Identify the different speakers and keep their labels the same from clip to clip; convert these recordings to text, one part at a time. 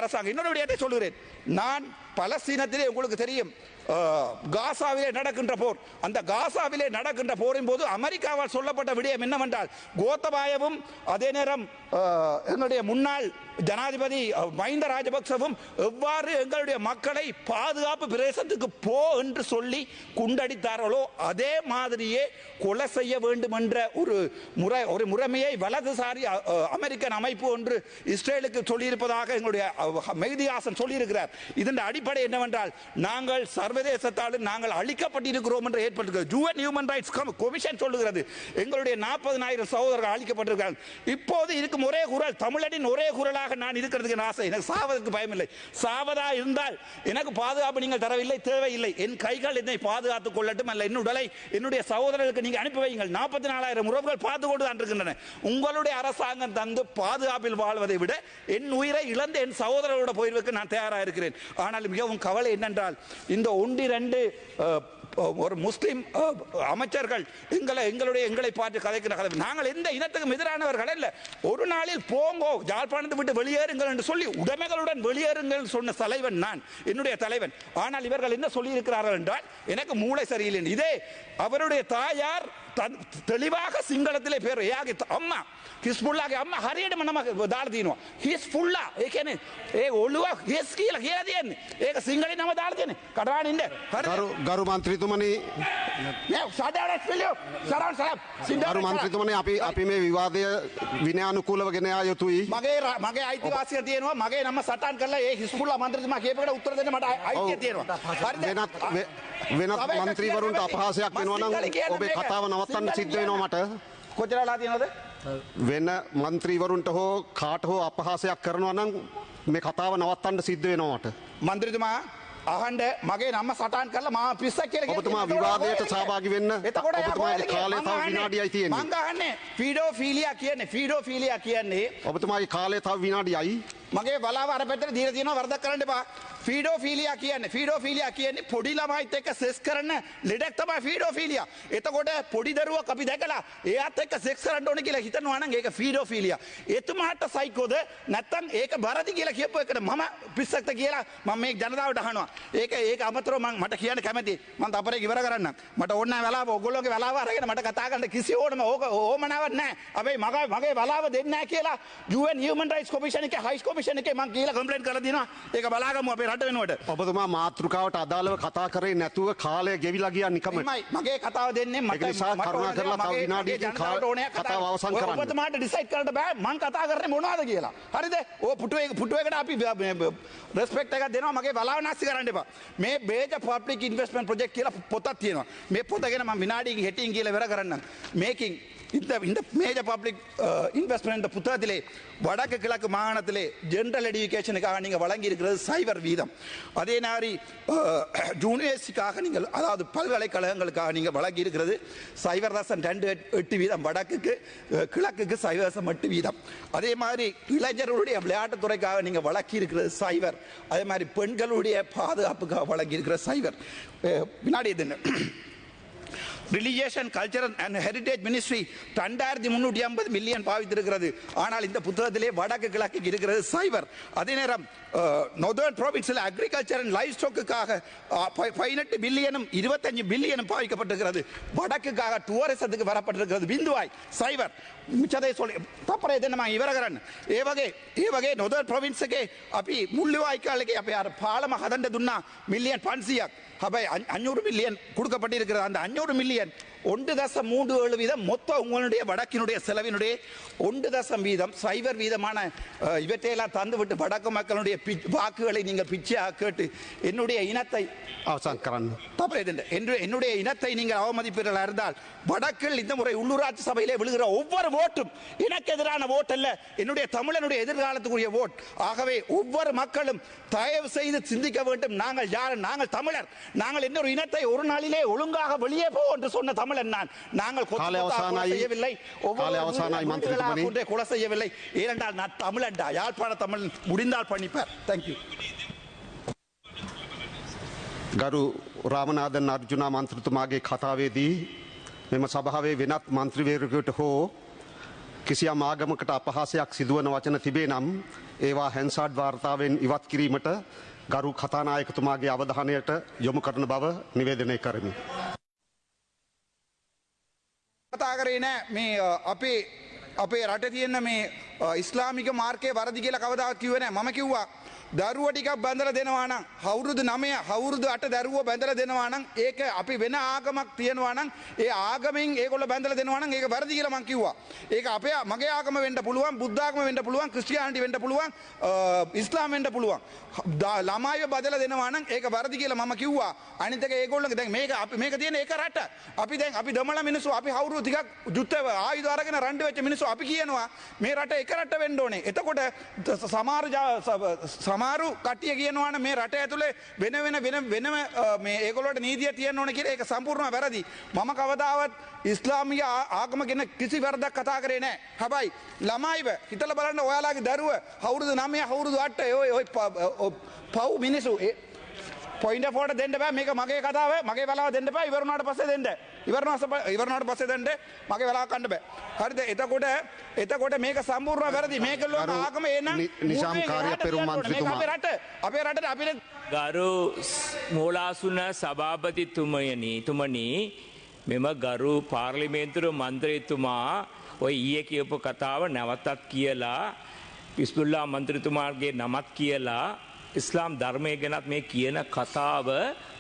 Speaker 1: அரசாங்கம். இன்னொரு விடயத்தை சொல்கிறேன். நான் பலஸ்தீனத்திலே உங்களுக்கு தெரியும் காசாவிலே நடக்கின்ற போர், அந்த காசாவிலே நடக்கின்ற போரின் போது அமெரிக்காவால் சொல்லப்பட்ட விடயம் என்னவென்றால், கோத்தபாயவும் அதே நேரம் எங்களுடைய முன்னாள் ஜனாதிபதி மஹிந்த ராஜபக்சவும் எவ்வாறு எங்களுடைய மக்களை பாதுகாப்பு பிரதேசத்துக்கு போ என்று சொல்லி குண்டடித்தார்களோ அதே மாதிரியே கொலை செய்ய வேண்டும் என்ற ஒரு முறைமையை வலதுசாரி அமெரிக்கன் அமைப்பு ஒன்று இஸ்ரேலுக்கு சொல்லியிருப்பதாக எங்களுடைய மெஹ்தி ஹாசன் சொல்லியிருக்கிறார். இதன் அடிப்படை என்னவென்றால், நாங்கள் சர்வதேசத்தால் நாங்கள் அழிக்கப்பட்டிருக்கிறோம் என்று ஏற்பட்டிருக்கிறது. யுஎன் ஹியூமன் ரைட்ஸ் கமிஷன் சொல்லுகிறது எங்களுடைய 40,000 சகோதரர்கள் அழிக்கப்பட்டிருக்கிறார்கள். இப்போது இருக்கும் ஒரே குரல், தமிழனின் ஒரே குரலாக நான் இருக்கிறதுக்கு ஆசை. எனக்கு சாவதற்கு பயமில்லை. சாவதா இருந்தால் எனக்கு பாதுகாப்பு நீங்கள் தரவில்லை, தேவையில்லை. என் கைகள் என்னை பாதுகாத்துக் கொள்ளட்டும். அல்ல என் உடலை என்னுடைய சகோதரர்களுக்கு நீங்கள் அனுப்பி வையுங்கள். 44,000 உறவுகள் பார்த்து கொண்டு தான் இருக்கின்றன. உங்களுடைய அரசாங்கம் தந்து பாதுகாப்பில் வாழ்வதை விட என் உயிரை இழந்து என் சகோதரர்களோட போயிருக்க நான் தயாராக இருக்கிறேன். ஆனால் மிகவும் கவலை என்னென்றால், இந்த ஒன்று ஒரு முஸ்லிம் அமைச்சர்கள் எங்களை பார்த்து கதைக்கிற கதை. நாங்கள் எந்த இனத்துக்கும் எதிரானவர்கள் அல்ல. ஒரு நாளில் போங்கோ, யாழ்ப்பாணத்தை விட்டு வெளியேறுங்கள் என்று சொல்லி உடைமைகளுடன் வெளியேறுங்கள் சொன்ன தலைவன் நான், என்னுடைய தலைவன். ஆனால் இவர்கள் என்ன சொல்லி இருக்கிறார்கள் என்றால், எனக்கு மூளை சரியில்லை. இதே அவருடைய தாயார் தெளிவாக සිංහලத்திலே பேர் අම්මා හිස්බුල්ලාගේ අම්මා හරියටම නම දාලා තියෙනවා. හිස්බුල්ලා ඒ කියන්නේ ඒ ඔළුව හිස් කියලා තියෙන්නේ. ඒක සිංහලෙන් නම දාලා තියෙන්නේ. කඩාගෙන ඉන්න.
Speaker 2: ගරු මන්ත්‍රීතුමනි
Speaker 1: නෑ සඩාවට පිළියෝ සරාන්
Speaker 2: ගරු මන්ත්‍රීතුමනි අපි මේ විවාදය විනයානුකූලව ගෙන යා යුතුයි.
Speaker 1: මගේ අයිතිවාසිකම් තියෙනවා. මගේ නම සටහන් කරලා ඒ හිස්බුල්ලා මන්ත්‍රීතුමා කියපේකට උත්තර දෙන්න මට අයිතිය තියෙනවා.
Speaker 2: වෙනත් මන්ත්‍රීවරුන්ට අපහාසයක් වෙනවා නම් ඔබේ කතාව නවත්තන්න සිද්ධ වෙනවා මට.
Speaker 1: කොච්චරලා තියෙනවද?
Speaker 2: වෙන මන්ත්‍රීවරුන්ට හෝ කාට හෝ අපහාසයක් කරනවා නම් මේ කතාව නවත්තන්න සිද්ධ වෙනවා මට.
Speaker 1: මන්ත්‍රීතුමා අහන්න මගේ නම සටහන් කරලා මම පිස්සක් කියලා කියනවා.
Speaker 2: ඔබතුමා විවාදයට සහභාගී වෙන්න ඔබතුමාගේ කාලය තව විනාඩියයි තියෙන්නේ.
Speaker 1: මං අහන්නේ ෆීඩෝෆීලියා කියන්නේ
Speaker 2: ඔබතුමාගේ කාලය තව විනාඩියයි.
Speaker 1: මගේ බලාව අර පැත්තට දීලා තියෙනවා, වරදක් කරන්න එපා. ෆීඩෝෆීලියා කියන්නේ පොඩි ළමයිත් එක්ක සෙක්ස් කරන ලෙඩක් තමයි ෆීඩෝෆීලියා. එතකොට පොඩි දරුවක් අපි දැකලා එයාත් එක්ක සෙක්ස් කරන්න ඕනේ කියලා හිතනවා නම් ඒක ෆීඩෝෆීලියා. එතුමාට සයිකෝද නැත්නම් ඒක බරදි කියලා කියපුව එකට මම පිස්සක්ද කියලා මම මේ ජනතාවට අහනවා. ඒක අමතරව මට කියන්න කැමතියි. මම තපරේ ඉවර කරන්න. මට ඕන නැහැ වෙලාව, ඔයගොල්ලෝගේ වෙලාව අරගෙන මට කතා කරන්න කිසි ඕමනාවක් නැහැ. හැබැයි මගේ වෙලාව දෙන්නේ නැහැ කියලා UN Human Rights Commission එකේ හයි කොමිෂන් එකේ මම කියලා කම්ප්ලේන්ට් කරලා දිනවා. ඒක බලාගමු අපේ රට වෙනුවට.
Speaker 2: ඔබතුමා මාතෘකාවට අදාළව කතා කරේ නැතුව කාලය ගෙවිලා ගියා නිකම්ම.
Speaker 1: මගේ කතාව දෙන්නේ මට
Speaker 2: කරුණා කරලා තව විනාඩියකින් කතාව අවසන් කරන්න.
Speaker 1: ඔබතුමාට ඩිසයිඩ් කරන්න බෑ මම කතා කරන්නේ මොනවද කියලා. හරිද? ඔය පුටුවේකට අපි රෙස්පෙක්ට් එකක් දෙනවා. මගේ බලාව නැස්ති කරන්න එපා. මේ බේජ පබ්ලික් ඉන්වෙස්ට්මන්ට් ප්‍රොජෙක්ට් කියලා පොතක් තියෙනවා. මේ පොත ගැන මම විනාඩියකින් හෙටින් කියලා ඉවර කරන්නම්. මේකින් இந்த மேஜர் பப்ளிக் இன்வெஸ்ட்மெண்ட் புத்தகத்திலே வடக்கு கிழக்கு மாகாணத்திலே ஜெனரல் எடுகேஷனுக்காக நீங்கள் வழங்கி இருக்கிறது சைபர் வீதம். அதே மாதிரி யூனிவர்சிட்டிக்காக நீங்கள், அதாவது பல்கலைக்கழகங்களுக்காக நீங்கள் வழங்கி இருக்கிறது 0.28 வீதம் வடக்குக்கு, கிழக்குக்கு 0.8 வீதம். அதே மாதிரி இளைஞர்களுடைய விளையாட்டுத்துறைக்காக நீங்கள் வழங்கி இருக்கிறது சைபர். அதே மாதிரி பெண்களுடைய பாதுகாப்புக்காக வழங்கி இருக்கிற சைபர். வினாடி இது religion cultural and heritage ministry 2350 million பாவித்திருக்கிறது. ஆனால் இந்த புத்தகத்திலே வடக்கு கிழக்கு இருக்கிறது சைபர். அதே நேரம் நொதர்ன் ப்ரோவின்ஸில் அக்ரிகல்ச்சர் அண்ட் லைஃப் ஸ்டாக்குக்காக 18 பில்லியனும் 25 பில்லியனும் பாவிக்கப்பட்டிருக்கிறது. வடக்குக்காக டூரிசத்துக்கு வரப்பட்டிருக்கிறது பிந்துவாய் சைபர். මිචදේ සොල තපරේ දෙන්න මම ඉවර කරන්න. ඒ වගේ නොදර්න් ප්‍රොවින්ස් එකේ අපි මුල්ලිවායි කාලේ අපි අර පාලම හදන්න දුන්නා මිලියන් 500ක්. හැබැයි 500 மில்லியன் கொடுக்கப்பட்டிருக்கிறது. அந்த 500 மில்லியன் 1.37 வீதம் மொத்த உங்களுடைய வடக்கினுடைய செலவினுடைய 1 வீதம் சைபர் வீதமான இவற்றையெல்லாம் தந்துவிட்டு வடக்கு மக்களுடைய வாக்குகளை நீங்கள் பிச்சையாக கேட்டு என்னுடைய இனத்தை
Speaker 2: அவசான் கரன்
Speaker 1: என்னுடைய இனத்தை நீங்கள் அவமதிப்பீர்களா இருந்தால், வடக்கில் இந்த முறை உள்ளூராட்சி சபையிலே விழுகிற ஒவ்வொரு ஓட்டும் எனக்கு எதிரான ஓட் அல்ல, என்னுடைய தமிழனுடைய எதிர்காலத்துக்குரிய ஓட். ஆகவே ஒவ்வொரு மக்களும் தயவு செய்து சிந்திக்க வேண்டும். நாங்கள் யார்? நாங்கள் தமிழர். நாங்கள் இன்னொரு இனத்தை ஒரு நாளிலே ஒழுங்காக வெளியே போ என்று சொன்ன தமிழன் நான். நாங்கள் செய்யவில்லை, கொலை செய்யவில்லை. ஏனென்றால் நான் தமிழன்டா, யாழ்ப்பாண தமிழ். முடிந்தால் பண்ணிப்பார். தேங்க்யூ.
Speaker 2: ගරු රාමනාදන් අර්ජුනා මන්ත්‍රතුමාගේ කතාවේදී මෙම සභාවේ වෙනත් මන්ත්‍රීවරයෙකුට හෝ කිසියම් ආගමකට අපහාසයක් සිදුවන වචන තිබේ නම් ඒවා හැන්සාඩ් වාර්තාවෙන් ඉවත් කිරීමට ගරු කතානායකතුමාගේ අවධානයට යොමු කරන බව නිවේදනය කරමි.
Speaker 1: කතා කරේ නෑ මේ අපේ රටේ තියෙන මේ ඉස්ලාමික මාර්ගයේ වරදි කියලා කවදාවත් කිව්වේ නෑ. මම කිව්වා දරුවෝ ටිකක් බඳලා දෙනවා නම් අවුරුදු 9 අවුරුදු 8 දරුවෝ බඳලා දෙනවා නම් ඒක අපි වෙන ආගමක් තියනවා නම් ඒ ආගමෙන් ඒගොල්ලෝ බඳලා දෙනවා නම් ඒක වැරදි කියලා මම කිව්වා. ඒක මගේ ආගම වෙන්න පුළුවන්, බුද්ධ ආගම වෙන්න පුළුවන්, ක්‍රිස්තියානිටි වෙන්න පුළුවන්, ඉස්ලාම් වෙන්න පුළුවන්. ළමයිව බදලා දෙනවා නම් ඒක වැරදි කියලා මම කිව්වා. අනිත් එක ඒගොල්ලෝගේ දැන් මේක තියෙන ඒක රට. අපි දමලා මිනිස්සු අපි අවුරුදු ටිකක් යුද්ධ ආයුධ අරගෙන රණ්ඩු වෙච්ච මිනිස්සු අපි කියනවා මේ රට එක රට වෙන්න ඕනේ. එතකොට සමහරු කට්ටිය කියනවාන මේ රට ඇතුලේ වෙනම මේ ඒගොල්ලෝට නීතිය තියෙන්න ඕන කියලා ඒක සම්පූර්ණව වැරදි. මම කවදාවත් ඉස්ලාමීය ආගම ගැන කිසි වැරදක් කතා කරේ නැහැ. හැබැයි ළමයිව හිතලා බලන්න ඔයාලගේ දරුව අවුරුදු 9 අවුරුදු 8 ඔය පව් මිනිස්සු පොයින්ට් ෆෝට දෙන්න බෑ. මේක මගේ කතාව. මගේ වෙලාව දෙන්න බෑ. ඉවර වුණාට පස්සේ දෙන්න. ඉවරනාට පස්සේ දෙන්න. මගේ වෙලාව ගන්න බෑ. හරිද? එතකොට මේක සම්පූර්ණ වැරදි. මේක ලෝක ආගම එනම්
Speaker 2: නිසාම් කාර්ය පෙරමුම් මන්ත්‍රීතුමා
Speaker 1: අපේ රටට අපිට
Speaker 3: ගරු මූලාසුන සභාපතිතුමනි මෙම ගරු පාර්ලිමේන්තුවේ මන්ත්‍රීතුමා ඔය ඊයේ කියපු කතාව නැවතත් කියලා ඉස්බුල්ලා මන්ත්‍රීතුමාගේ නමත් කියලා ඉස්ලාම් ධර්මය ගැනත් මේ කියන කතාව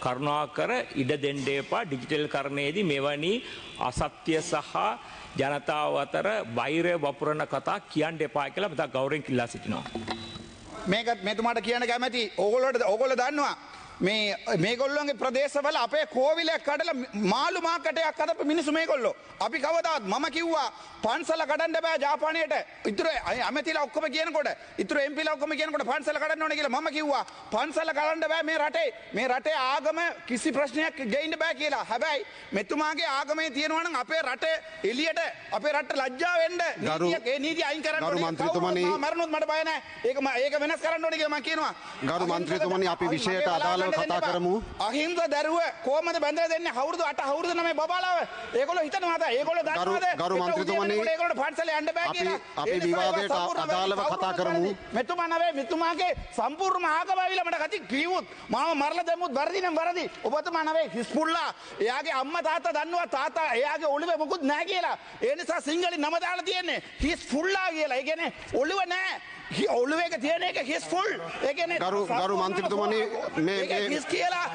Speaker 3: කරුණාකර ඉඩ දෙන්න එපා. ඩිජිටල් කරණයේදී මෙවැනි අසත්‍ය සහ ජනතාව අතර වෛරය වපුරන කතා කියන්න එපා කියලා මම ගෞරවයෙන් කිල්ලා සිටිනවා.
Speaker 1: මේකත් මෙතුමාට කියන්න කැමැති. ඕගොල්ලෝ දන්නවා මේගොල්ලොන්ගේ ප්‍රදේශවල අපේ කෝවිලයක් කඩලා මාළු මාකටයක් අදපු මිනිස්සු මේගොල්ලෝ. අපි කවදාවත් මම කිව්වා පන්සල කඩන්න බෑ ජාපානයට. ඉතුරු ඇමතිලා ඔක්කොම කියනකොට ඉතුරු එම්පිලා ඔක්කොම කියනකොට පන්සල කඩන්න ඕනේ කියලා මම කිව්වා පන්සල කඩන්න බෑ මේ රටේ. මේ රටේ ආගම කිසි ප්‍රශ්නයක් ගේන්න බෑ කියලා. හැබැයි මෙතුමාගේ ආගමේ තියෙනවා නම් අපේ රටේ එළියට අපේ රටට ලැජ්ජා වෙන්න නීතිය අයින් කරන්න ඕනේ.
Speaker 2: ගරු මන්ත්‍රීතුමනි
Speaker 1: මරණොත් මට බය නැහැ. ඒක වෙනස් කරන්න ඕනේ කියලා මම කියනවා.
Speaker 2: ගරු මන්ත්‍රීතුමනි අපි විෂයට අදාළව කතා කරමු.
Speaker 1: අහිංස දරුව කොහමද බැඳලා දෙන්නේ අවුරුදු 8 අවුරුදු 9 බබාලාව. ඒගොල්ලෝ හිතනවාද? ඒගොල්ලෝ දන්නවද?
Speaker 2: ගරු මන්ත්‍රීතුමනි
Speaker 1: ඒගොල්ලෝ පන්සලේ යන්න බෑ කියලා.
Speaker 2: අපි විවාදයට අදාළව කතා කරමු.
Speaker 1: මෙතුමාගේ සම්පූර්ණ ආගම ආවිලා මට කති කිව්වොත් මාව මරලා දැම්මුත් වැරදි නම් වැරදි. ඔබතුමා නවේ හිස්පුල්ලා එයාගේ අම්මා තාත්තා දන්නවා තාත්තා එයාගේ ඔළුවේ මොකුත් නැහැ කියලා. ඒ නිසා සිංහලෙන් නම දාලා තියෙන්නේ හිස්පුල්ලා කියලා. ඒ කියන්නේ ඔළුව නැහැ. ඔළුවේක තියෙන එක හිස්ෆුල්. ඒ කියන්නේ
Speaker 2: ගරු මන්ත්‍රීතුමනි මේ
Speaker 1: හිස් කියලා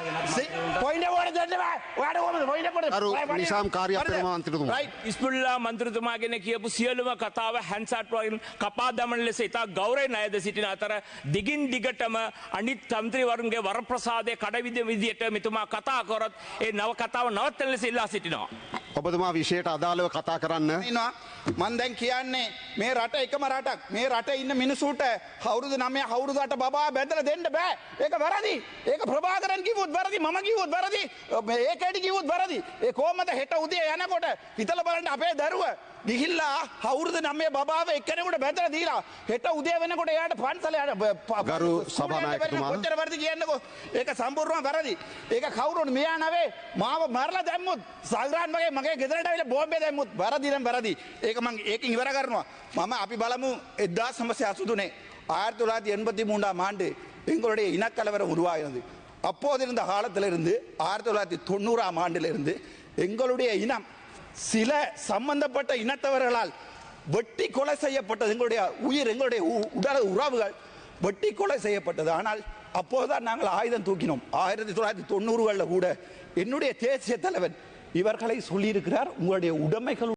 Speaker 1: පොයින්ට් එක වලට දෙන්න බෑ. ඔයාට කොහමද පොයින්ට් එක වලට?
Speaker 2: ගරු නිසාම් කාර්ය පෙරමුම් මන්ත්‍රීතුමා.
Speaker 3: ඉස්බුල්ලා මන්ත්‍රීතුමා ගැන කියපු සියලුම කතාව හැන්සාට් වලින් කපා දමන ලෙස ඉතා ගෞරවයෙන් අයද සිටින අතර දිගින් දිගටම අනිත් මන්ත්‍රීවරුන්ගේ වරප්‍රසාදයේ කඩවිද විදියට මෙතුමා කතා කරොත් ඒ නව කතාව නවත්තන ලෙස ඉල්ලා සිටිනවා.
Speaker 2: ඔබතුමා විෂයට අදාළව කතා කරන්න.
Speaker 1: මම දැන් කියන්නේ මේ රට එකම රටක්. මේ රටේ ඉන්න මිනිසුන්ට අවුරුදු 9 අවුරුදු 8 බබා බැඳලා දෙන්න බෑ. ඒක වැරදි. ඒක ප්‍රභාකරන් කිව්වොත් වැරදි. මම කිව්වොත් වැරදි. ඒකෙඩි කිව්වොත් වැරදි. ඒ කොහමද හෙට උදේ යනකොට හිතලා බලන්න අපේ දරුව ගිහිල්ලා අවුරුදු 9 බබාව එක්කෙනෙකුට බැඳලා දීලා හෙට උදේ වෙනකොට එයාට පන්සල යන
Speaker 2: ගරු සභානායකතුමා
Speaker 1: කොච්චර වැරදි කියන්නකෝ. ඒක සම්පූර්ණයෙන්ම වැරදි. ඒක කවුරුන් මෙයා නවේ මාව මරලා දැම්මුත් සල්රාන් වගේ මගේ ගෙදරට ඇවිල්ලා බෝම්බේ දැම්මුත් වැරදි නම් වැරදි. ඒක මම ඒකෙන් ඉවර කරනවා. අපි බලමு 1983 1983 ஆண்டு எங்களுடைய இனக்கலவரம் உருவாகிறது. அப்போதிருந்த காலத்திலிருந்து 1990 ஆண்டிலிருந்து எங்களுடைய இனம் சில சம்பந்தப்பட்ட இனத்தவர்களால் வெட்டி கொலை செய்யப்பட்டது. எங்களுடைய உயிர் எங்களுடைய உடல் உறவுகள் வெட்டி கொலை செய்யப்பட்டது. ஆனால் அப்போதுதான் நாங்கள் ஆயுதம் தூக்கினோம். 1990களில் கூட என்னுடைய தேசிய தலைவன் இவர்களை சொல்லியிருக்கிறார். உங்களுடைய உடைமைகள்